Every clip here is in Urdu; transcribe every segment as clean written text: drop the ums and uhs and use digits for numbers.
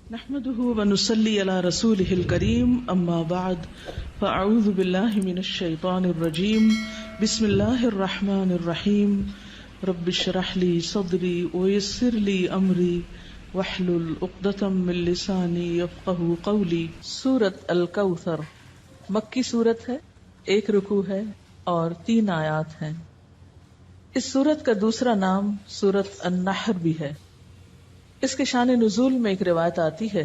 نحمده ونصلي على رسوله الكريم اما بعد فاعوذ بالله من الشيطان الرجيم بسم الله الرحمن الرحيم رب اشرح لي صدري ويسر لي امري واحلل عقدة من لساني يفقهوا قولي۔ سورۃ الکوثر مکی سورت ہے، 1 رکوع ہے اور 3 آیات ہیں۔ اس سورت کا دوسرا نام سورۃ النحر بھی ہے۔ اس کے شان نزول میں ایک روایت آتی ہے،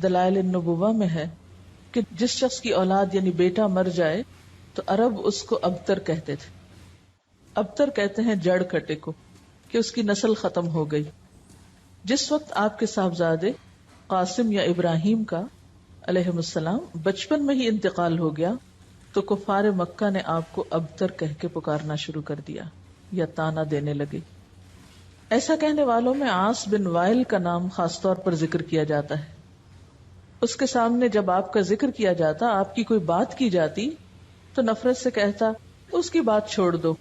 دلائل النبوہ میں ہے کہ جس شخص کی اولاد یعنی بیٹا مر جائے تو عرب اس کو ابتر کہتے تھے۔ ابتر کہتے ہیں جڑ کٹے کو، کہ اس کی نسل ختم ہو گئی۔ جس وقت آپ کے صاحبزادے قاسم یا ابراہیم کا علیہ السلام بچپن میں ہی انتقال ہو گیا تو کفار مکہ نے آپ کو ابتر کہہ کے پکارنا شروع کر دیا یا طعنہ دینے لگے۔ ایسا کہنے والوں میں عاص بن وائل کا نام خاص طور پر ذکر کیا جاتا ہے۔ اس کے سامنے جب آپ کا ذکر کیا جاتا، آپ کی کوئی بات کی جاتی تو نفرت سے کہتا اس کی بات چھوڑ دو،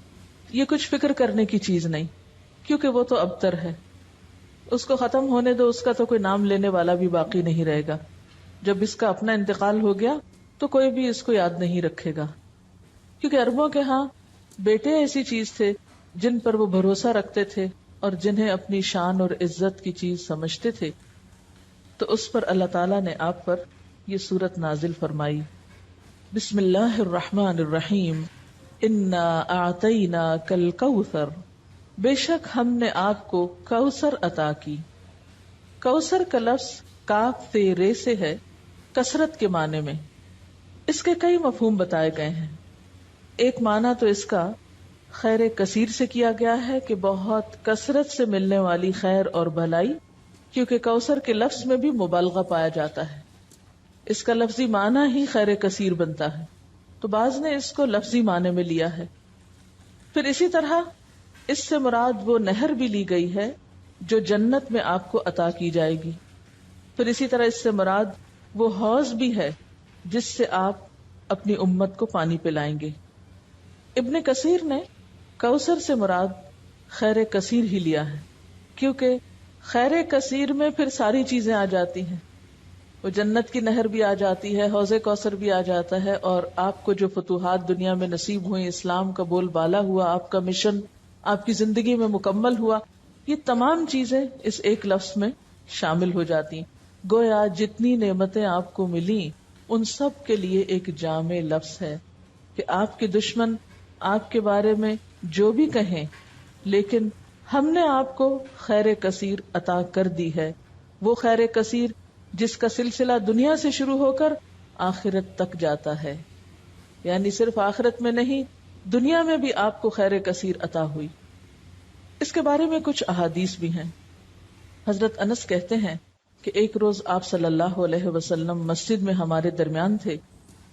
یہ کچھ فکر کرنے کی چیز نہیں، کیونکہ وہ تو ابتر ہے، اس کو ختم ہونے دو، اس کا تو کوئی نام لینے والا بھی باقی نہیں رہے گا۔ جب اس کا اپنا انتقال ہو گیا تو کوئی بھی اس کو یاد نہیں رکھے گا، کیونکہ عربوں کے ہاں بیٹے ایسی چیز تھے جن پر وہ بھروسہ رکھتے تھے اور جنہیں اپنی شان اور عزت کی چیز سمجھتے تھے۔ تو اس پر اللہ تعالیٰ نے آپ پر یہ سورت نازل فرمائی۔ بسم اللہ الرحمن الرحیم، انا اعطیناک الکوثر، بے شک ہم نے آپ کو کوثر عطا کی۔ کوثر کا لفظ کاف سے رے سے ہے، کثرت کے معنی میں۔ اس کے کئی مفہوم بتائے گئے ہیں۔ ایک معنی تو اس کا خیر کثیر سے کیا گیا ہے کہ بہت کثرت سے ملنے والی خیر اور بھلائی، کیونکہ کوثر کے لفظ میں بھی مبالغہ پایا جاتا ہے، اس کا لفظی معنی ہی خیر کثیر بنتا ہے، تو بعض نے اس کو لفظی معنی میں لیا ہے۔ پھر اسی طرح اس سے مراد وہ نہر بھی لی گئی ہے جو جنت میں آپ کو عطا کی جائے گی۔ پھر اسی طرح اس سے مراد وہ حوض بھی ہے جس سے آپ اپنی امت کو پانی پلائیں گے۔ ابن کثیر نے کوثر سے مراد خیر کثیر ہی لیا ہے، کیونکہ خیر کثیر میں پھر ساری چیزیں آ جاتی ہیں، وہ جنت کی نہر بھی آ جاتی ہے، حوض کوثر بھی آ جاتا ہے، اور آپ کو جو فتوحات دنیا میں نصیب ہوئیں، اسلام کا بول بالا ہوا، آپ کا مشن آپ کی زندگی میں مکمل ہوا، یہ تمام چیزیں اس ایک لفظ میں شامل ہو جاتی ہیں۔ گویا جتنی نعمتیں آپ کو ملی ان سب کے لیے ایک جامع لفظ ہے کہ آپ کے دشمن آپ کے بارے میں جو بھی کہیں، لیکن ہم نے آپ کو خیر کثیر عطا کر دی ہے، وہ خیر کثیر جس کا سلسلہ دنیا سے شروع ہو کر آخرت تک جاتا ہے، یعنی صرف آخرت میں نہیں، دنیا میں بھی آپ کو خیر کثیر عطا ہوئی۔ اس کے بارے میں کچھ احادیث بھی ہیں۔ حضرت انس کہتے ہیں کہ ایک روز آپ صلی اللہ علیہ وسلم مسجد میں ہمارے درمیان تھے،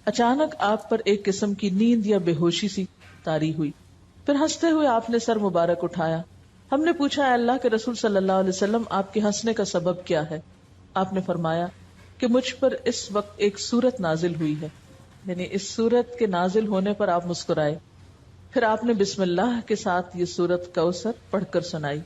اچانک آپ پر ایک قسم کی نیند یا بے ہوشی سی طاری ہوئی، پھر ہنستے ہوئے آپ نے سر مبارک اٹھایا۔ ہم نے پوچھا، اے اللہ کے رسول صلی اللہ علیہ وسلم، آپ کے ہنسنے کا سبب کیا ہے؟ آپ نے فرمایا کہ مجھ پر اس وقت ایک سورت نازل ہوئی ہے، یعنی اس سورت کے نازل ہونے پر آپ مسکرائے۔ پھر آپ نے بسم اللہ کے ساتھ یہ سورت کوثر پڑھ کر سنائی۔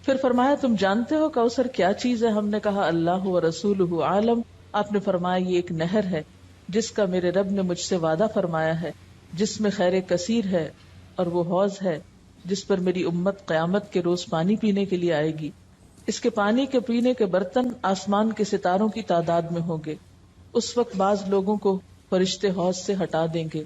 پھر فرمایا، تم جانتے ہو کوثر کیا چیز ہے؟ ہم نے کہا اللہ و رسولہ عالم۔ آپ نے فرمایا یہ ایک نہر ہے جس کا میرے رب نے مجھ سے وعدہ فرمایا ہے، جس میں خیر کثیر ہے، اور وہ حوض ہے جس پر میری امت قیامت کے روز پانی پینے کے لیے آئے گی۔ اس کے پانی کے پینے کے برتن آسمان کے ستاروں کی تعداد میں ہوں گے۔ اس وقت بعض لوگوں کو فرشتے حوض سے ہٹا دیں گے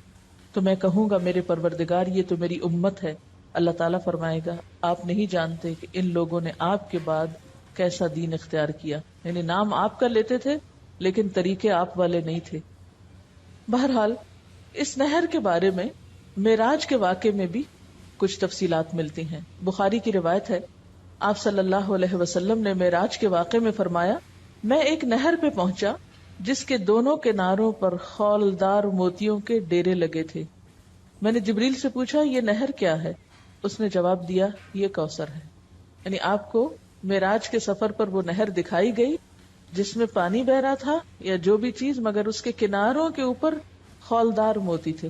تو میں کہوں گا میرے پروردگار یہ تو میری امت ہے۔ اللہ تعالیٰ فرمائے گا آپ نہیں جانتے کہ ان لوگوں نے آپ کے بعد کیسا دین اختیار کیا، یعنی نام آپ کا لیتے تھے لیکن طریقے آپ والے نہیں تھے۔ بہرحال اس نہر کے بارے میں معراج کے واقعے میں بھی کچھ تفصیلات ملتی ہیں۔ بخاری کی روایت ہے، آپ صلی اللہ علیہ وسلم نے معراج کے واقعے میں فرمایا، میں ایک نہر پہ پہنچا جس کے دونوں کناروں پر خولدار موتیوں کے ڈیرے لگے تھے۔ میں نے جبریل سے پوچھا یہ نہر کیا ہے؟ اس نے جواب دیا یہ کوثر ہے۔ یعنی آپ کو معراج کے سفر پر وہ نہر دکھائی گئی جس میں پانی بہ رہا تھا یا جو بھی چیز، مگر اس کے کناروں کے اوپر خولدار موتی تھے۔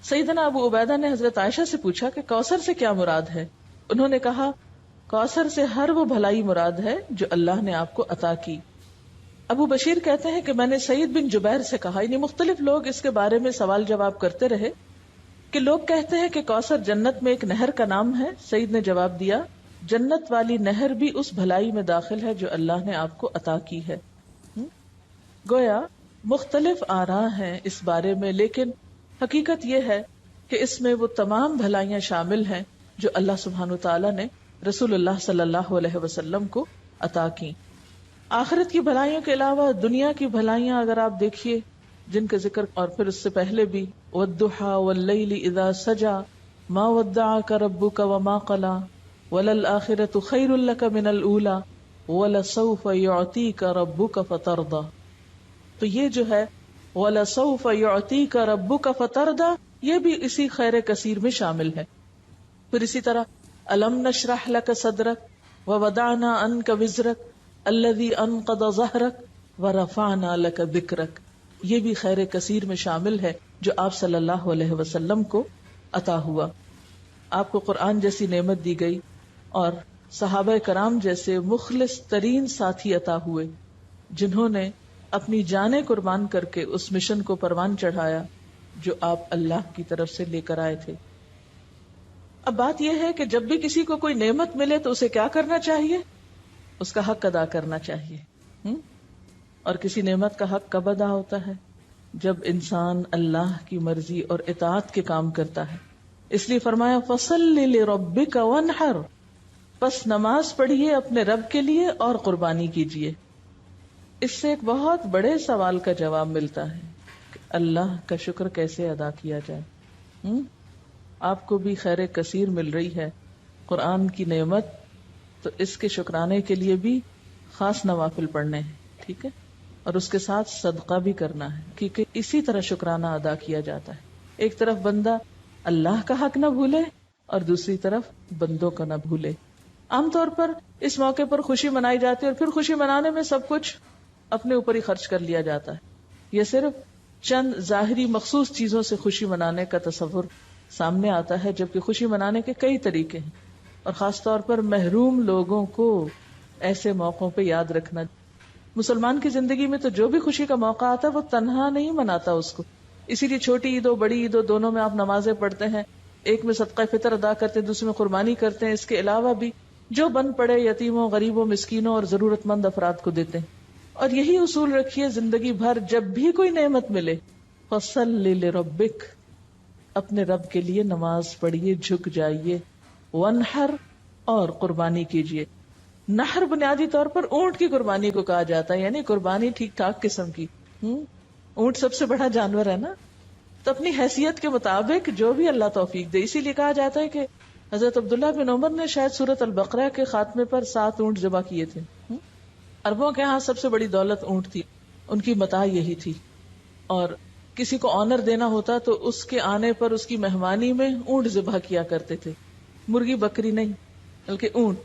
سیدنا ابو عبیدہ نے حضرت عائشہ سے پوچھا کہ کوثر سے کیا مراد ہے؟ انہوں نے کہا کوثر سے ہر وہ بھلائی مراد ہے جو اللہ نے آپ کو عطا کی. ابو بشیر کہتے ہیں کہ میں نے سعید بن جبیر سے کہا، یعنی مختلف لوگ اس کے بارے میں سوال جواب کرتے رہے کہ لوگ کہتے ہیں کہ کوثر جنت میں ایک نہر کا نام ہے. سعید نے جواب دیا، جنت والی نہر بھی اس بھلائی میں داخل ہے جو اللہ نے آپ کو عطا کی ہے. گویا مختلف آراء ہیں اس بارے میں، لیکن حقیقت یہ ہے کہ اس میں وہ تمام بھلائیاں شامل ہیں جو اللہ سبحانہ وتعالی نے رسول اللہ صلی اللہ علیہ وسلم کو عطا کی. آخرت کی بھلائیوں کے علاوہ دنیا کی بھلائیاں اگر آپ دیکھیے جن کا ذکر اور پھر اس سے پہلے بھی وَالضُّحَىٰ وَاللَّيْلِ إِذَا سَجَىٰ مَا وَدَّعَكَ رَبُّكَ وَمَا قَلَىٰ وَلَلْآخِرَةُ خَيْرٌ لَكَ مِنَ الْأُولَىٰ وَلَسَوْفَ يُعْطِيكَ رَبُّكَ فَتَرْضَىٰ. تو یہ جو ہے وَلَسَوْفَ يُعْطِيكَ رَبُّكَ فَتَرْضَىٰ یہ بھی اسی خیر کثیر میں شامل ہے. پھر اسی طرح أَلَمْ نَشْرَحْ لَكَ صَدْرَكَ وَوَضَعْنَا عَنْكَ وِزْرَكَ الذي انقض ظهرك ورفعنا لك ذكرك یہ بھی خیر کثیر میں شامل ہے جو آپ صلی اللہ علیہ وسلم کو عطا ہوا. آپ کو قرآن جیسی نعمت دی گئی اور صحابہ کرام جیسے مخلص ترین ساتھی عطا ہوئے جنہوں نے اپنی جانیں قربان کر کے اس مشن کو پروان چڑھایا جو آپ اللہ کی طرف سے لے کر آئے تھے. اب بات یہ ہے کہ جب بھی کسی کو کوئی نعمت ملے تو اسے کیا کرنا چاہیے؟ اس کا حق ادا کرنا چاہیے. اور کسی نعمت کا حق کب ادا ہوتا ہے؟ جب انسان اللہ کی مرضی اور اطاعت کے کام کرتا ہے. اس لیے فرمایا فَصَلِّ لِرَبِّكَ وَانْحَرْ پس نماز پڑھیے اپنے رب کے لیے اور قربانی کیجیے. اس سے ایک بہت بڑے سوال کا جواب ملتا ہے کہ اللہ کا شکر کیسے ادا کیا جائے. آپ کو بھی خیر کثیر مل رہی ہے قرآن کی نعمت، تو اس کے شکرانے کے لیے بھی خاص نوافل پڑھنے ہیں، ٹھیک ہے، اور اس کے ساتھ صدقہ بھی کرنا ہے کیونکہ اسی طرح شکرانہ ادا کیا جاتا ہے. ایک طرف بندہ اللہ کا حق نہ بھولے اور دوسری طرف بندوں کا نہ بھولے. عام طور پر اس موقع پر خوشی منائی جاتی ہے اور پھر خوشی منانے میں سب کچھ اپنے اوپر ہی خرچ کر لیا جاتا ہے. یہ صرف چند ظاہری مخصوص چیزوں سے خوشی منانے کا تصور سامنے آتا ہے، جبکہ خوشی منانے کے کئی طریقے ہیں اور خاص طور پر محروم لوگوں کو ایسے موقعوں پہ یاد رکھنا. مسلمان کی زندگی میں تو جو بھی خوشی کا موقع آتا ہے وہ تنہا نہیں مناتا اس کو. اسی لیے چھوٹی عید ہو بڑی عید ہو دونوں میں آپ نمازیں پڑھتے ہیں، ایک میں صدقہ فطر ادا کرتے ہیں، دوسرے میں قربانی کرتے ہیں. اس کے علاوہ بھی جو بن پڑے یتیموں غریبوں مسکینوں اور ضرورت مند افراد کو دیتے ہیں. اور یہی اصول رکھیے زندگی بھر، جب بھی کوئی نعمت ملے فَصَلِّ لِرَبِّكَ اپنے رب کے لیے نماز پڑھیے، جھک جائیے، وَانْحَرْ اور قربانی کیجیے. نحر بنیادی طور پر اونٹ کی قربانی کو کہا جاتا ہے، یعنی قربانی ٹھیک ٹھاک قسم کی. اونٹ سب سے بڑا جانور ہے نا، تو اپنی حیثیت کے مطابق جو بھی اللہ توفیق دے. اسی لیے کہا جاتا ہے کہ حضرت عبداللہ بن عمر نے شاید سورۃ البقرہ کے خاتمے پر 7 اونٹ ذبح کیے تھے. عربوں کے ہاں سب سے بڑی دولت اونٹ تھی، ان کی متاع یہی تھی. اور کسی کو آنر دینا ہوتا تو اس کے آنے پر اس کی مہمانی میں اونٹ ذبح کیا کرتے تھے، مرغی بکری نہیں بلکہ اونٹ.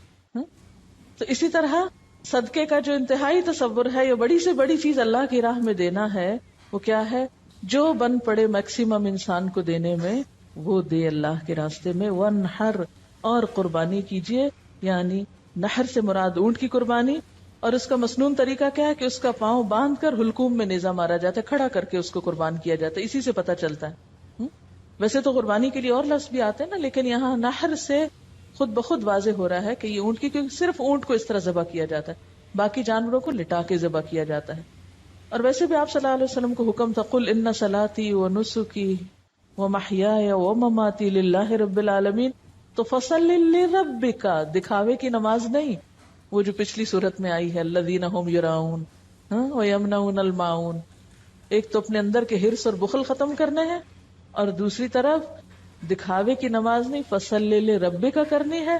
تو اسی طرح صدقے کا جو انتہائی تصور ہے، یہ بڑی سے بڑی چیز اللہ کی راہ میں دینا ہے، وہ کیا ہے؟ جو بن پڑے میکسیمم انسان کو دینے میں وہ دے اللہ کے راستے میں. وَانْحَرْ اور قربانی کیجیے، یعنی نحر سے مراد اونٹ کی قربانی. اور اس کا مسنون طریقہ کیا ہے کہ اس کا پاؤں باندھ کر حلقوم میں نیزہ مارا جاتا ہے، کھڑا کر کے اس کو قربان کیا جاتا ہے. اسی سے پتہ چلتا ہے. ویسے تو قربانی کے لیے اور لفظ بھی آتے ہیں نا، لیکن یہاں نحر سے خود بخود واضح ہو رہا ہے کہ یہ اونٹ کی، کیونکہ صرف اونٹ کو اس طرح ذبح کیا جاتا ہے، باقی جانوروں کو لٹا کے ذبح کیا جاتا ہے. اور ویسے بھی آپ صلی اللہ علیہ وسلم کو حکم تھا قل ان صلاتي ونسكي ومحياي ومماتي لله رب العالمین. تو فصل لربك دکھاوے کی نماز نہیں، وہ جو پچھلی صورت میں آئی ہے الذين هم يراؤون ويمنعون الماعون. ایک تو اپنے اندر کے حرص اور بخل ختم کرنے ہیں، اور دوسری طرف دکھاوے کی نماز نہیں، فصل لربک کرنی ہے،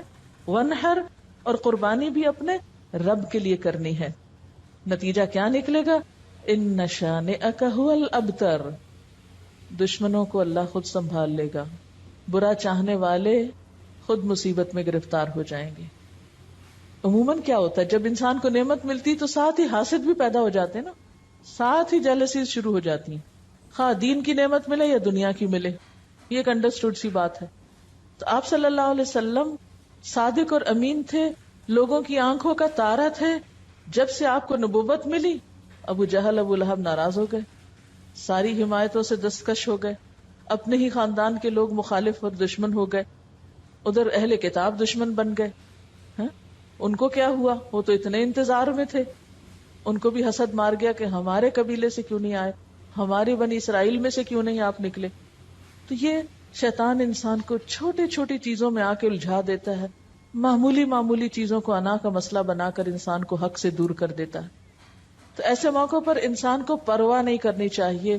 وانحر اور قربانی بھی اپنے رب کے لیے کرنی ہے. نتیجہ کیا نکلے گا؟ ان شانئک ھو الابتر، دشمنوں کو اللہ خود سنبھال لے گا، برا چاہنے والے خود مصیبت میں گرفتار ہو جائیں گے. عموماً کیا ہوتا ہے جب انسان کو نعمت ملتی تو ساتھ ہی حاسد بھی پیدا ہو جاتے ہیں نا، ساتھ ہی جیلسیز شروع ہو جاتی ہیں، خواہ دین کی نعمت ملے یا دنیا کی ملے. یہ ایک انڈرسٹوڈ سی بات ہے. تو آپ صلی اللہ علیہ وسلم صادق اور امین تھے، لوگوں کی آنکھوں کا تارا تھے. جب سے آپ کو نبوت ملی ابو جہل ابو لہب ناراض ہو گئے، ساری حمایتوں سے دستکش ہو گئے، اپنے ہی خاندان کے لوگ مخالف اور دشمن ہو گئے، ادھر اہل کتاب دشمن بن گئے. ان کو کیا ہوا؟ وہ تو اتنے انتظار میں تھے. ان کو بھی حسد مار گیا کہ ہمارے قبیلے سے کیوں نہیں آئے، ہماری بنی اسرائیل میں سے کیوں نہیں آپ نکلے. تو یہ شیطان انسان کو چھوٹی چھوٹی چیزوں میں آ کے الجھا دیتا ہے، معمولی معمولی چیزوں کو انا کا مسئلہ بنا کر انسان کو حق سے دور کر دیتا ہے. تو ایسے موقعوں پر انسان کو پرواہ نہیں کرنی چاہیے.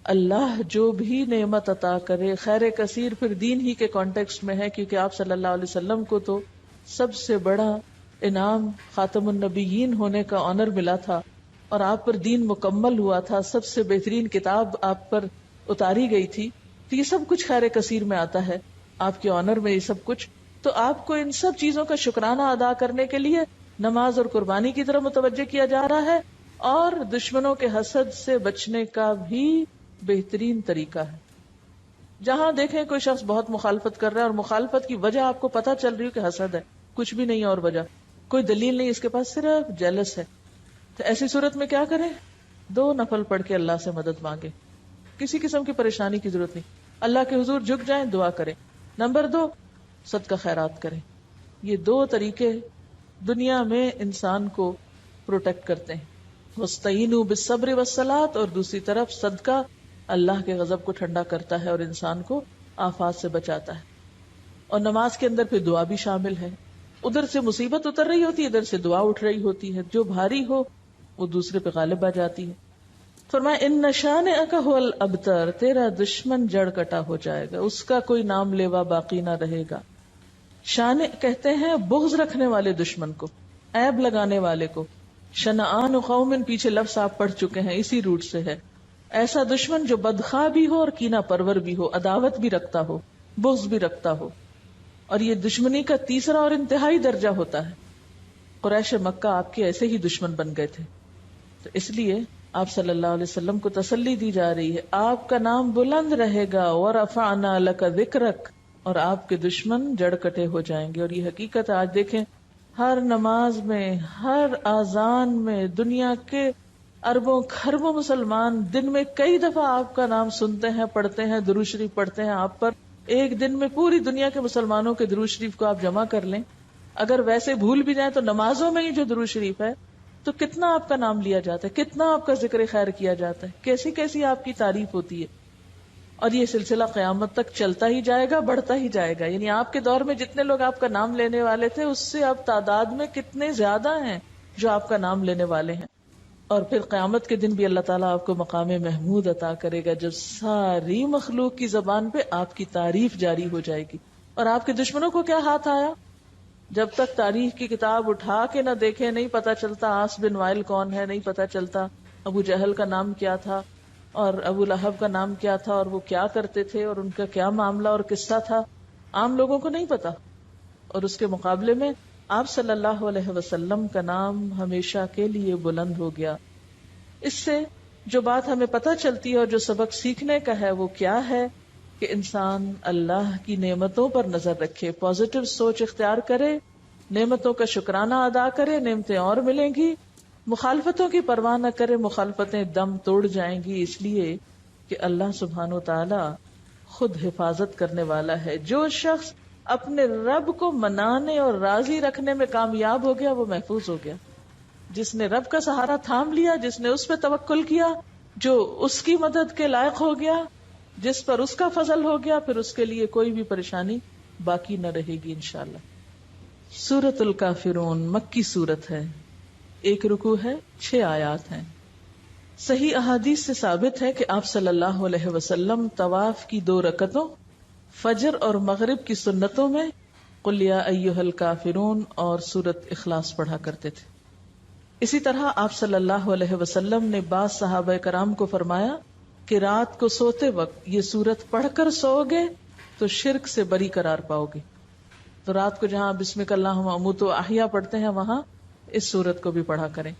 اللہ جو بھی نعمت عطا کرے خیر کثیر پھر دین ہی کے کانٹیکسٹ میں ہے، کیونکہ آپ صلی اللہ علیہ وسلم کو تو سب سے بڑا انعام خاتم النبیین ہونے کا آنر ملا تھا، اور آپ پر دین مکمل ہوا تھا، سب سے بہترین کتاب آپ پر اتاری گئی تھی. تو یہ سب کچھ خیر کثیر میں آتا ہے، آپ کے آنر میں یہ سب کچھ. تو آپ کو ان سب چیزوں کا شکرانہ ادا کرنے کے لیے نماز اور قربانی کی طرف متوجہ کیا جا رہا ہے، اور دشمنوں کے حسد سے بچنے کا بھی بہترین طریقہ ہے. جہاں دیکھیں کوئی شخص بہت مخالفت کر رہا ہے اور مخالفت کی وجہ آپ کو پتہ چل رہی ہے کہ حسد ہے، کچھ بھی نہیں اور وجہ کوئی دلیل نہیں، اس کے پاس صرف جیلس ہے، تو ایسی صورت میں کیا کریں؟ 2 نفل پڑھ کے اللہ سے مدد مانگے. کسی قسم کی پریشانی کی ضرورت نہیں، اللہ کے حضور جھک جائیں، دعا کریں. نمبر 2، صدقہ خیرات کریں. یہ 2 طریقے دنیا میں انسان کو پروٹیکٹ کرتے ہیں. وَاسْتَعِینُوا بِالصَّبْرِ وَالصَّلَاةِ، اور دوسری طرف صدقہ اللہ کے غضب کو ٹھنڈا کرتا ہے اور انسان کو آفات سے بچاتا ہے. اور نماز کے اندر پھر دعا بھی شامل ہے. ادھر سے مصیبت اتر رہی ہوتی ہے، ادھر سے دعا اٹھ رہی ہوتی ہے، جو بھاری ہو وہ دوسرے پہ غالب آ جاتی ہے. فرمایا ان شانئک ھو الابتر، تیرا دشمن جڑ کٹا ہو جائے گا، اس کا کوئی نام لیوا باقی نہ رہے گا. شان کہتے ہیں بغض رکھنے والے دشمن کو، عیب لگانے والے کو. شنآن قوم پیچھے لفظ آپ پڑھ چکے ہیں، اسی روٹ سے ہے. ایسا دشمن جو بدخواہ بھی ہو اور کینہ پرور بھی ہو، عداوت بھی رکھتا ہو، بغض بھی رکھتا ہو. اور یہ دشمنی کا تیسرا اور انتہائی درجہ ہوتا ہے. قریش مکہ آپ کے ایسے ہی دشمن بن گئے تھے. تو اس لیے آپ صلی اللہ علیہ وسلم کو تسلی دی جا رہی ہے، آپ کا نام بلند رہے گا. وَرَفَعْنَا لَكَ ذِكْرَكَ، اور آپ کے دشمن جڑ کٹے ہو جائیں گے. اور یہ حقیقت آج دیکھیں ہر نماز میں، ہر اذان میں، دنیا کے اربوں خربوں مسلمان دن میں کئی دفعہ آپ کا نام سنتے ہیں، پڑھتے ہیں، درود شریف پڑھتے ہیں آپ پر. ایک دن میں پوری دنیا کے مسلمانوں کے درود شریف کو آپ جمع کر لیں، اگر ویسے بھول بھی جائیں تو نمازوں میں ہی جو درود شریف ہے تو کتنا آپ کا نام لیا جاتا ہے، کتنا آپ کا ذکر خیر کیا جاتا ہے، کیسی کیسی آپ کی تعریف ہوتی ہے. اور یہ سلسلہ قیامت تک چلتا ہی جائے گا، بڑھتا ہی جائے گا. یعنی آپ کے دور میں جتنے لوگ آپ کا نام لینے والے تھے اس سے اب تعداد میں کتنے زیادہ ہیں جو آپ کا نام لینے والے ہیں. اور پھر قیامت کے دن بھی اللہ تعالیٰ آپ کو مقام محمود عطا کرے گا، جب ساری مخلوق کی زبان پہ آپ کی تعریف جاری ہو جائے گی. اور آپ کے دشمنوں کو کیا ہاتھ آیا؟ جب تک تاریخ کی کتاب اٹھا کے نہ دیکھیں نہیں پتا چلتا عاص بن وائل کون ہے، نہیں پتا چلتا ابو جہل کا نام کیا تھا اور ابو لہب کا نام کیا تھا اور وہ کیا کرتے تھے اور ان کا کیا معاملہ اور قصہ تھا، عام لوگوں کو نہیں پتا. اور اس کے مقابلے میں آپ صلی اللہ علیہ وسلم کا نام ہمیشہ کے لیے بلند ہو گیا. اس سے جو بات ہمیں پتہ چلتی ہے اور جو سبق سیکھنے کا ہے وہ کیا ہے کہ انسان اللہ کی نعمتوں پر نظر رکھے، پازیٹو سوچ اختیار کرے، نعمتوں کا شکرانہ ادا کرے، نعمتیں اور ملیں گی. مخالفتوں کی پرواہ نہ کرے، مخالفتیں دم توڑ جائیں گی، اس لیے کہ اللہ سبحانہ و تعالی خود حفاظت کرنے والا ہے. جو شخص اپنے رب کو منانے اور راضی رکھنے میں کامیاب ہو گیا وہ محفوظ ہو گیا. جس نے رب کا سہارا تھام لیا، جس نے اس پہ توکل کیا، جو اس کی مدد کے لائق ہو گیا، جس پر اس کا فضل ہو گیا، پھر اس کے لیے کوئی بھی پریشانی باقی نہ رہے گی انشاءاللہ. سورۃ الکافرون مکی سورت ہے، 1 رکوع ہے، 6 آیات ہیں. صحیح احادیث سے ثابت ہے کہ آپ صلی اللہ علیہ وسلم طواف کی 2 رکعتوں، فجر اور مغرب کی سنتوں میں قل یا ایھا الکافرون اور سورۃ اخلاص پڑھا کرتے تھے. اسی طرح آپ صلی اللہ علیہ وسلم نے بعض صحابہ کرام کو فرمایا کہ رات کو سوتے وقت یہ سورت پڑھ کر سو گے تو شرک سے بری قرار پاؤ گے. تو رات کو جہاں بسمک اللہم اموت و احیا پڑھتے ہیں وہاں اس سورت کو بھی پڑھا کریں.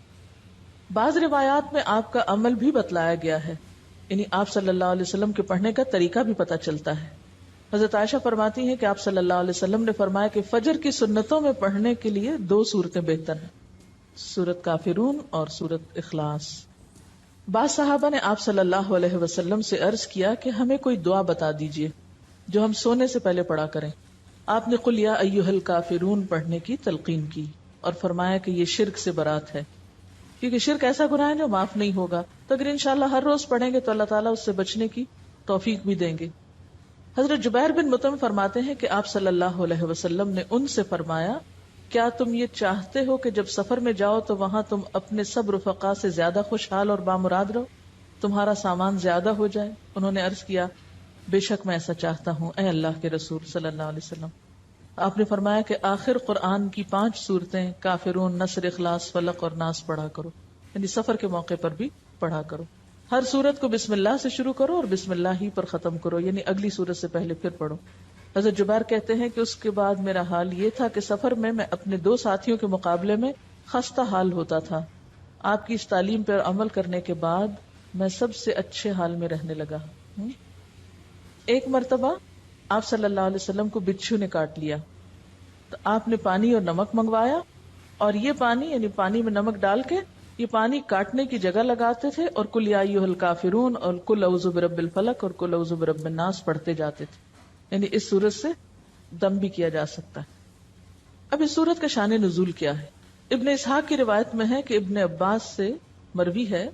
بعض روایات میں آپ کا عمل بھی بتلایا گیا ہے، یعنی آپ صلی اللہ علیہ وسلم کے پڑھنے کا طریقہ بھی پتہ چلتا ہے. حضرت عائشہ فرماتی ہیں کہ آپ صلی اللہ علیہ وسلم نے فرمایا کہ فجر کی سنتوں میں پڑھنے کے لیے 2 صورتیں بہتر ہیں، سورت کافرون اور سورت اخلاص۔ بعض صحابہ نے آپ صلی اللہ علیہ وسلم سے عرض کیا کہ ہمیں کوئی دعا بتا دیجئے جو ہم سونے سے پہلے پڑھا کریں۔ آپ نے قل یا ایھا الکافرون پڑھنے کی تلقین کی اور فرمایا کہ یہ شرک سے برات ہے، کیونکہ شرک ایسا گناہ ہے جو معاف نہیں ہوگا، تو اگر انشاءاللہ ہر روز پڑھیں گے تو اللہ تعالیٰ اس سے بچنے کی توفیق بھی دیں گے۔ حضرت جبیر بن مطعم فرماتے ہیں کہ آپ صلی اللہ علیہ وسلم نے ان سے فرمایا کیا تم یہ چاہتے ہو کہ جب سفر میں جاؤ تو وہاں تم اپنے سب رفقا سے زیادہ خوشحال اور بامراد رہو، تمہارا سامان زیادہ ہو جائے؟ انہوں نے عرض کیا بے شک میں ایسا چاہتا ہوں اے اللہ کے رسول صلی اللہ علیہ وسلم۔ آپ نے فرمایا کہ آخر قرآن کی 5 صورتیں کافرون، نصر، اخلاص، فلق اور ناس پڑھا کرو، یعنی سفر کے موقع پر بھی پڑھا کرو۔ ہر سورت کو بسم اللہ سے شروع کرو اور بسم اللہ ہی پر ختم کرو، یعنی اگلی سورت سے پہلے پھر پڑھو۔ حضرت جبیر کہتے ہیں کہ اس کے بعد میرا حال یہ تھا کہ سفر میں اپنے 2 ساتھیوں کے مقابلے میں خستہ حال ہوتا تھا۔ آپ کی اس تعلیم پر عمل کرنے کے بعد میں سب سے اچھے حال میں رہنے لگا۔ ایک مرتبہ آپ صلی اللہ علیہ وسلم کو بچھو نے کاٹ لیا، تو آپ نے پانی اور نمک منگوایا، اور یہ پانی یعنی پانی میں نمک ڈال کے یہ پانی کاٹنے کی جگہ لگاتے تھے اور قل یا ایھا الکافرون اور قل اعوذ برب الفلق اور قل اعوذ برب الناس پڑھتے جاتے تھے، یعنی اس صورت سے دم بھی کیا جا سکتا ہے۔ اب اس صورت کا شان نزول کیا ہے؟ ابن اسحاق کی روایت میں ہے کہ ابن عباس سے مروی ہے،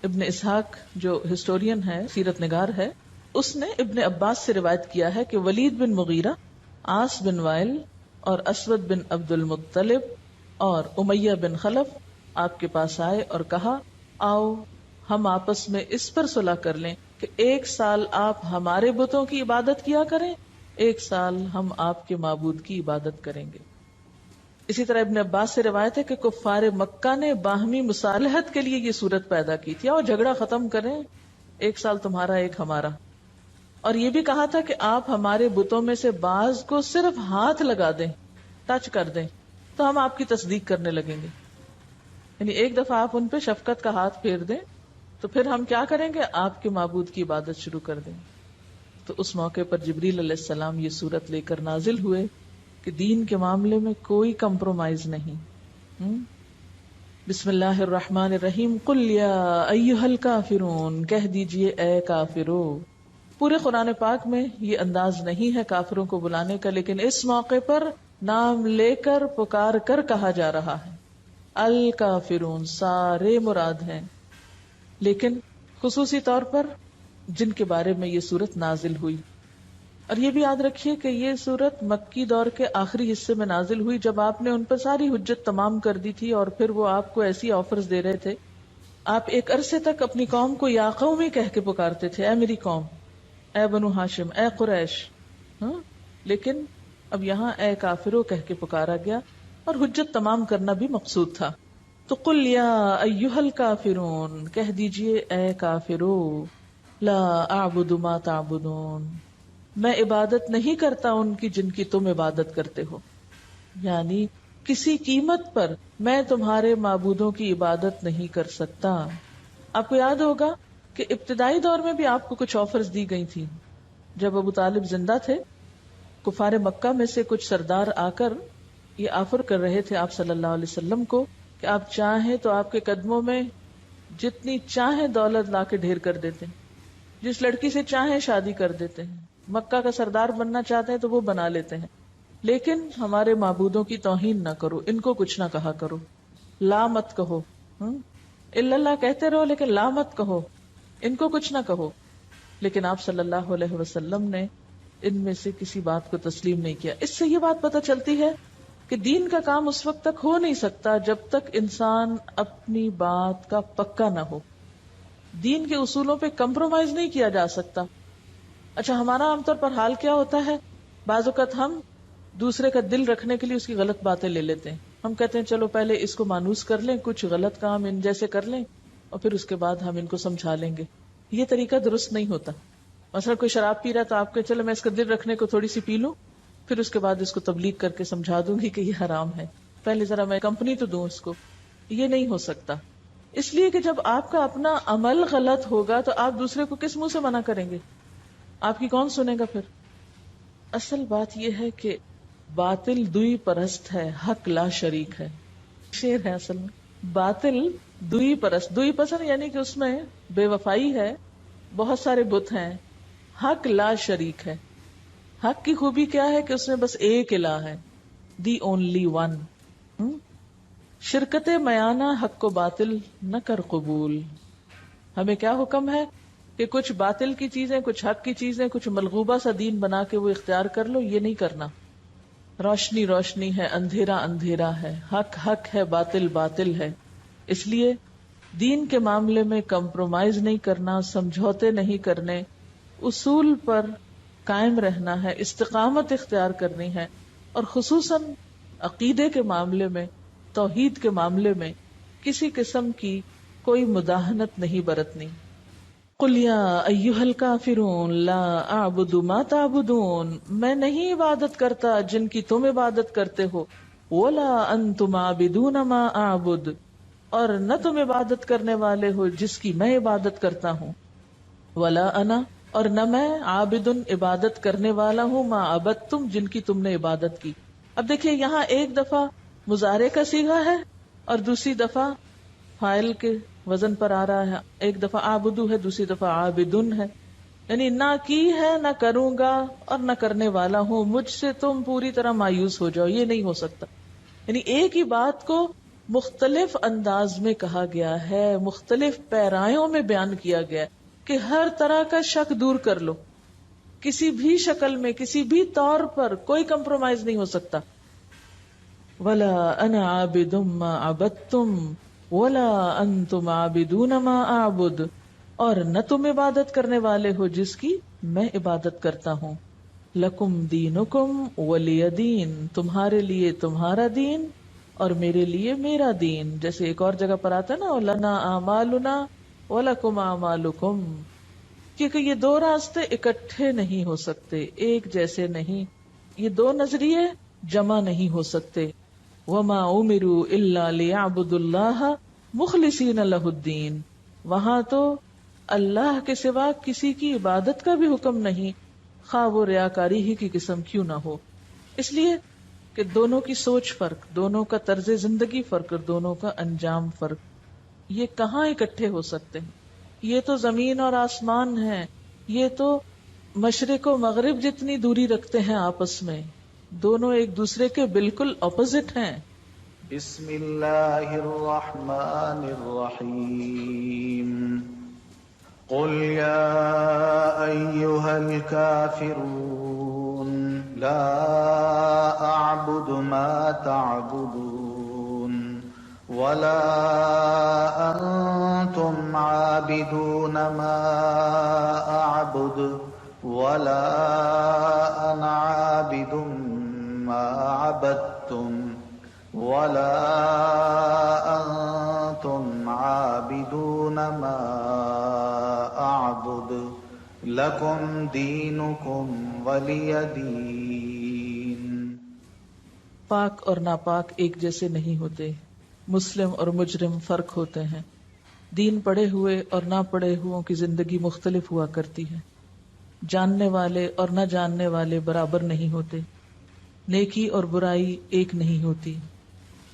ابن اسحاق جو ہسٹورین ہے، سیرت نگار ہے، اس نے ابن عباس سے روایت کیا ہے کہ ولید بن مغیرہ، عاص بن وائل اور اسود بن عبد المطلب اور امیہ بن خلف آپ کے پاس آئے اور کہا آؤ ہم آپس میں اس پر صلح کر لیں کہ 1 سال آپ ہمارے بتوں کی عبادت کیا کریں، 1 سال ہم آپ کے معبود کی عبادت کریں گے۔ اسی طرح ابن عباس سے روایت ہے کہ کفار مکہ نے باہمی مصالحت کے لیے یہ صورت پیدا کی تھی، اور جھگڑا ختم کریں، 1 سال تمہارا 1 ہمارا، اور یہ بھی کہا تھا کہ آپ ہمارے بتوں میں سے بعض کو صرف ہاتھ لگا دیں، ٹچ کر دیں، تو ہم آپ کی تصدیق کرنے لگیں گے، یعنی ایک دفعہ آپ ان پہ شفقت کا ہاتھ پھیر دیں تو پھر ہم کیا کریں گے؟ آپ کے معبود کی عبادت شروع کر دیں۔ تو اس موقع پر جبریل علیہ السلام یہ صورت لے کر نازل ہوئے کہ دین کے معاملے میں کوئی کمپرومائز نہیں۔ بسم اللہ الرحمن الرحیم، قل یا ایھا الکافرون، کہہ دیجئے اے کافرو۔ پورے قرآن پاک میں یہ انداز نہیں ہے کافروں کو بلانے کا، لیکن اس موقع پر نام لے کر پکار کر کہا جا رہا ہے۔ الکافرون سارے مراد ہیں، لیکن خصوصی طور پر جن کے بارے میں یہ صورت نازل ہوئی۔ اور یہ بھی یاد رکھیے کہ یہ صورت مکی دور کے آخری حصے میں نازل ہوئی، جب آپ نے ان پر ساری حجت تمام کر دی تھی، اور پھر وہ آپ کو ایسی آفرز دے رہے تھے۔ آپ ایک عرصے تک اپنی قوم کو یا قومی کہہ کے پکارتے تھے، اے میری قوم، اے بنو ہاشم، اے قریش، لیکن اب یہاں اے کافرو کہہ کے پکارا گیا، اور حجت تمام کرنا بھی مقصود تھا۔ تو قل یا ایھا الکافرون، کہہ دیجئے اے کافرو، لا اعبد ما تعبدون، میں عبادت نہیں کرتا ان کی جن کی تم عبادت کرتے ہو، یعنی کسی قیمت پر میں تمہارے معبودوں کی عبادت نہیں کر سکتا۔ آپ کو یاد ہوگا کہ ابتدائی دور میں بھی آپ کو کچھ آفرز دی گئی تھی۔ جب ابو طالب زندہ تھے، کفار مکہ میں سے کچھ سردار آ کر یہ آفر کر رہے تھے آپ صلی اللہ علیہ وسلم کو کہ آپ چاہیں تو آپ کے قدموں میں جتنی چاہیں دولت لا کے ڈھیر کر دیتے ہیں، جس لڑکی سے چاہیں شادی کر دیتے ہیں، مکہ کا سردار بننا چاہتے ہیں تو وہ بنا لیتے ہیں، لیکن ہمارے معبودوں کی توہین نہ کرو، ان کو کچھ نہ کہا کرو، لا مت کہو، الا اللہ کہتے رہو لیکن لا مت کہو، ان کو کچھ نہ کہو۔ لیکن آپ صلی اللہ علیہ وسلم نے ان میں سے کسی بات کو تسلیم نہیں کیا۔ اس سے یہ بات پتہ چلتی ہے کہ دین کا کام اس وقت تک ہو نہیں سکتا جب تک انسان اپنی بات کا پکا نہ ہو۔ دین کے اصولوں پہ کمپرومائز نہیں کیا جا سکتا۔ اچھا، ہمارا عام طور پر حال کیا ہوتا ہے؟ بعض اوقات ہم دوسرے کا دل رکھنے کے لیے اس کی غلط باتیں لے لیتے ہیں۔ ہم کہتے ہیں چلو پہلے اس کو مانوس کر لیں، کچھ غلط کام ان جیسے کر لیں، اور پھر اس کے بعد ہم ان کو سمجھا لیں گے۔ یہ طریقہ درست نہیں ہوتا۔ مثلا کوئی شراب پی رہا تو آپ کے چلو میں اس کا دل رکھنے کو تھوڑی سی پی لوں، پھر اس کے بعد اس کو تبلیغ کر کے سمجھا دوں گی کہ یہ حرام ہے، پہلے ذرا میں کمپنی تو دوں اس کو۔ یہ نہیں ہو سکتا، اس لیے کہ جب آپ کا اپنا عمل غلط ہوگا تو آپ دوسرے کو کس منہ سے منع کریں گے؟ آپ کی کون سنے گا پھر؟ اصل بات یہ ہے کہ باطل دوئی پرست ہے، حق لا شریک ہے. شعر ہے اصل میں. باطل دوئی پرست، دوئی پسند یعنی کہ اس میں بے وفائی ہے، بہت سارے بت ہیں. حق لا شریک ہے. حق کی خوبی کیا ہے کہ اس میں بس ایک الہ ہے، دی اونلی ون. شرکت میانہ حق کو باطل نہ کر قبول. ہمیں کیا حکم ہے کہ کچھ باطل کی چیزیں، کچھ حق کی چیزیں، کچھ ملغوبہ سا دین بنا کے وہ اختیار کر لو، یہ نہیں کرنا. روشنی روشنی ہے، اندھیرا اندھیرا ہے، حق حق ہے، باطل باطل ہے. اس لیے دین کے معاملے میں کمپرومائز نہیں کرنا، سمجھوتے نہیں کرنے، اصول پر قائم رہنا ہے، استقامت اختیار کرنی ہے. اور خصوصاً عقیدے کے معاملے میں، توحید کے معاملے میں کسی قسم کی کوئی مداہنت نہیں برتنی. قل یا ایھا الکافرون لا اعبد ما تعبدون، میں نہیں عبادت کرتا جن کی تم عبادت کرتے ہو. ولا انتم عابدون ما اعبد، اور نہ تم عبادت کرنے والے ہو جس کی میں عبادت کرتا ہوں. ولا انا، اور نہ میں عابد عبادت کرنے والا ہوں، ما عبدتم جن کی تم نے عبادت کی. اب دیکھیے یہاں ایک دفعہ مضارع کا صیغہ ہے اور دوسری دفعہ فاعل کے وزن پر آ رہا ہے. ایک دفعہ عابدو ہے، دوسری دفعہ عابدن ہے. یعنی نہ کی ہے، نہ کروں گا، اور نہ کرنے والا ہوں. مجھ سے تم پوری طرح مایوس ہو جاؤ، یہ نہیں ہو سکتا. یعنی ایک ہی بات کو مختلف انداز میں کہا گیا ہے، مختلف پیرایوں میں بیان کیا گیا ہے کہ ہر طرح کا شک دور کر لو. کسی بھی شکل میں، کسی بھی طور پر کوئی کمپرومائز نہیں ہو سکتا. ولا انا عابد ما عبدتم ولا انتم عابدون ما اعبد، اور نہ تم عبادت کرنے والے ہو جس کی میں عبادت کرتا ہوں. لکم دینکم ولی دین، تمہارے لیے تمہارا دین اور میرے لیے میرا دین. جیسے ایک اور جگہ پر آتا ہے نا، لنا اعمالنا ولکم اعمالکم، کیونکہ یہ دو راستے اکٹھے نہیں ہو سکتے، ایک جیسے نہیں. یہ دو نظریے جمع نہیں ہو سکتے. وما امروا الا ليعبدوا الله مخلصین لہ الدین، وہاں تو اللہ کے سوا کسی کی عبادت کا بھی حکم نہیں، خواہ وہ ریاکاری ہی کی قسم کیوں نہ ہو. اس لیے کہ دونوں کی سوچ فرق، دونوں کا طرز زندگی فرق، دونوں کا انجام فرق. یہ کہاں اکٹھے ہو سکتے ہیں؟ یہ تو زمین اور آسمان ہے، یہ تو مشرق و مغرب جتنی دوری رکھتے ہیں آپس میں. دونوں ایک دوسرے کے بالکل اپوزٹ ہیں. بسم اللہ الرحمن الرحیم. قل یا ایھا الکافرون لا اعبد ما تعبدون ولا انتم عابدون ما اعبد ولا انا عابد ما عبدتم ولا انتم عابدون ما اعبد لکم دینکم ولی دین. پاک اور ناپاک ایک جیسے نہیں ہوتے، مسلم اور مجرم فرق ہوتے ہیں. دین پڑھے ہوئے اور نہ پڑھے ہوئوں کی زندگی مختلف ہوا کرتی ہے. جاننے والے اور نہ جاننے والے برابر نہیں ہوتے. نیکی اور برائی ایک نہیں ہوتی.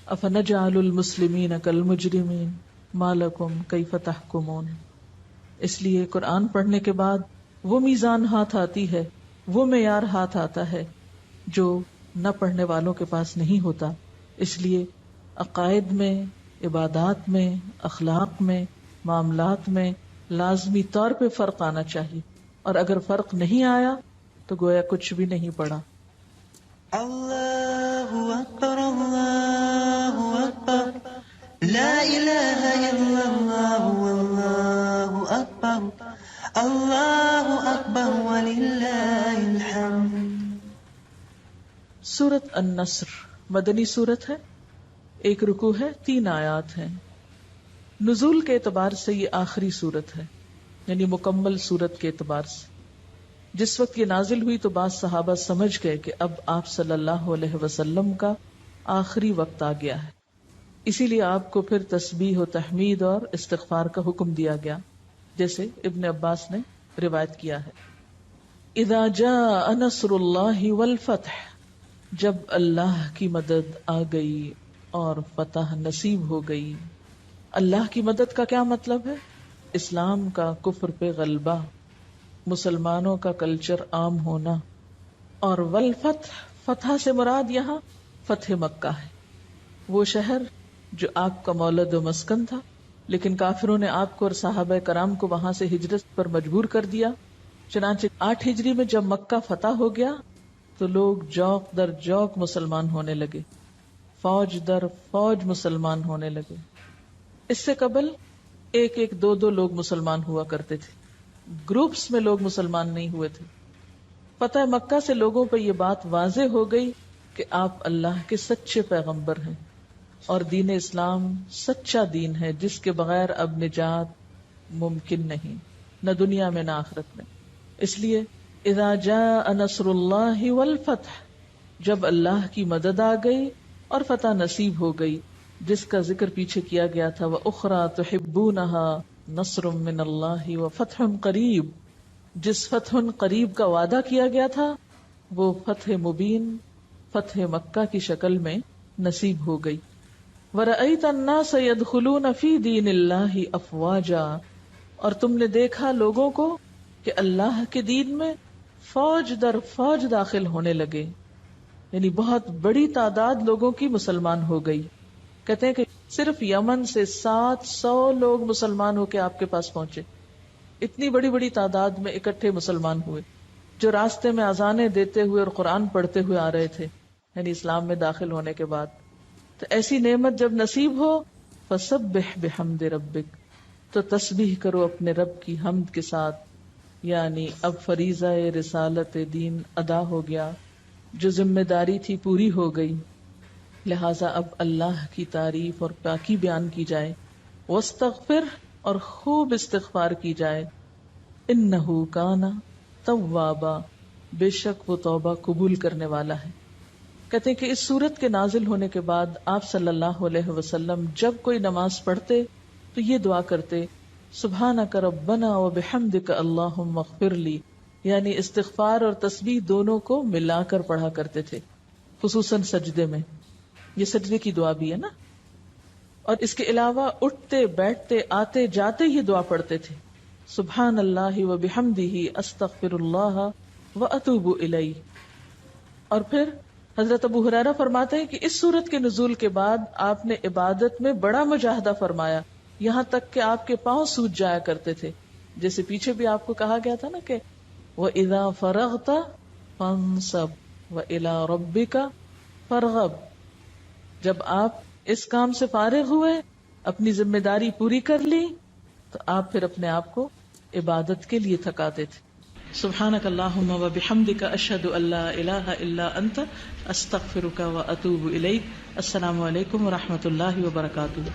افنجعل المسلمین کالمجرمین ما لکم کیف تحکمون. اس لیے قرآن پڑھنے کے بعد وہ میزان ہاتھ آتی ہے، وہ معیار ہاتھ آتا ہے جو نہ پڑھنے والوں کے پاس نہیں ہوتا. اس لیے عقائد میں، عبادات میں، اخلاق میں، معاملات میں لازمی طور پہ فرق آنا چاہیے. اور اگر فرق نہیں آیا تو گویا کچھ بھی نہیں پڑا. اللہ اکبر اللہ اکبر لا الہ الا اللہ واللہ اکبر اللہ اکبر وللہ الحمد. سورۃ النصر مدنی سورت ہے، ایک رکوع ہے، 3 آیات ہیں. نزول کے اعتبار سے یہ آخری سورت ہے، یعنی مکمل سورت کے اعتبار سے. جس وقت یہ نازل ہوئی تو بعض صحابہ سمجھ گئے کہ اب آپ صلی اللہ علیہ وسلم کا آخری وقت آ گیا ہے. اسی لیے آپ کو پھر تسبیح و تحمید اور استغفار کا حکم دیا گیا، جیسے ابن عباس نے روایت کیا ہے. اذا جاء نصر اللہ والفتح، جب اللہ کی مدد آ گئی اور فتح نصیب ہو گئی. اللہ کی مدد کا کیا مطلب ہے؟ اسلام کا کفر پہ غلبہ، مسلمانوں کا کلچر عام ہونا. اور والفتح، فتح سے مراد یہاں فتح مکہ ہے، وہ شہر جو آپ کا مولد و مسکن تھا، لیکن کافروں نے آپ کو اور صحابہ کرام کو وہاں سے ہجرت پر مجبور کر دیا. چنانچہ 8 ہجری میں جب مکہ فتح ہو گیا تو لوگ جوق در جوق مسلمان ہونے لگے، فوج در فوج مسلمان ہونے لگے. اس سے قبل 1-2 لوگ مسلمان ہوا کرتے تھے، گروپس میں لوگ مسلمان نہیں ہوئے تھے. فتح مکہ سے لوگوں پہ یہ بات واضح ہو گئی کہ آپ اللہ کے سچے پیغمبر ہیں اور دین اسلام سچا دین ہے جس کے بغیر اب نجات ممکن نہیں، نہ دنیا میں نہ آخرت میں. اس لیے اذا جاء نصر اللہ والفتح، جب اللہ کی مدد آ گئی اور فتح نصیب ہو گئی، جس کا ذکر پیچھے کیا گیا تھا. وَأُخْرَى تُحِبُّونَهَا نَصْرٌ مِّنَ اللَّهِ وَفَتْحٌ قَرِيبٌ، جس فتح قریب کا وعدہ کیا گیا تھا وہ فتح مبین، فتح مکہ کی شکل میں نصیب ہو گئی. وَرَأَيْتَ النَّاسَ يَدْخُلُونَ فِي دِينِ اللَّهِ أَفْوَاجًا، اور تم نے دیکھا لوگوں کو کہ اللہ کے دین میں فوج در فوج داخل ہونے لگے، یعنی بہت بڑی تعداد لوگوں کی مسلمان ہو گئی. کہتے ہیں کہ صرف یمن سے 700 لوگ مسلمان ہو کے آپ کے پاس پہنچے. اتنی بڑی بڑی تعداد میں اکٹھے مسلمان ہوئے جو راستے میں اذانیں دیتے ہوئے اور قرآن پڑھتے ہوئے آ رہے تھے، یعنی اسلام میں داخل ہونے کے بعد. تو ایسی نعمت جب نصیب ہو فسبح بحمد ربک، تو تسبیح کرو اپنے رب کی حمد کے ساتھ. یعنی اب فریضہ رسالت دین ادا ہو گیا، جو ذمہ داری تھی پوری ہو گئی، لہٰذا اب اللہ کی تعریف اور پاکی بیان کی جائے. واستغفر، اور خوب استغفار کی جائے. انہ کانا توابا، بے شک وہ توبہ قبول کرنے والا ہے. کہتے ہیں کہ اس سورت کے نازل ہونے کے بعد آپ صلی اللہ علیہ وسلم جب کوئی نماز پڑھتے تو یہ دعا کرتے، سبحانک ربنا وبحمدک اللہم اغفر لی، یعنی استغفار اور تسبیح دونوں کو ملا کر پڑھا کرتے تھے، خصوصاً سجدے میں. یہ سجدے کی دعا بھی ہے نا. اور اس کے علاوہ اٹھتے بیٹھتے آتے جاتے یہ دعا پڑھتے تھے، سبحان اللہ وبحمدہ استغفر اللہ واتوب الیہ. اور پھر حضرت ابو ہریرہ فرماتے ہیں کہ اس سورت کے نزول کے بعد آپ نے عبادت میں بڑا مجاہدہ فرمایا، یہاں تک کہ آپ کے پاؤں سوج جایا کرتے تھے. جیسے پیچھے بھی آپ کو کہا گیا تھا نا کہ وَإِذَا فَرَغْتَ فَانْصَبْ وَإِلَىٰ رَبِّكَ فَارْغَب، جب آپ اس کام سے فارغ ہوئے، اپنی ذمہ داری پوری کر لی، تو آپ پھر اپنے آپ کو عبادت کے لیے تھکاتے تھے. سبحانک اللہم وبحمدک اشہد ان لا الہ الا انت استغفرک واتوب الیک. السلام علیکم ورحمۃ اللہ وبرکاتہ.